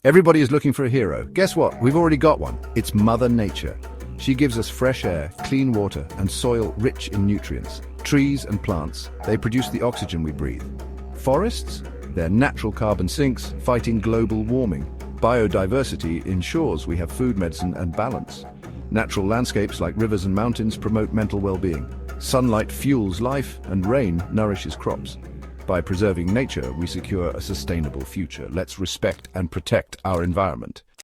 Everybody is looking for a hero. Guess what? We've already got one. It's Mother Nature. She gives us fresh air, clean water, and soil rich in nutrients. Trees and plants, they produce the oxygen we breathe. Forests? They're natural carbon sinks fighting global warming. Biodiversity ensures we have food, medicine, and balance. Natural landscapes like rivers and mountains promote mental well-being. Sunlight fuels life, and rain nourishes crops. By preserving nature, we secure a sustainable future. Let's respect and protect our environment.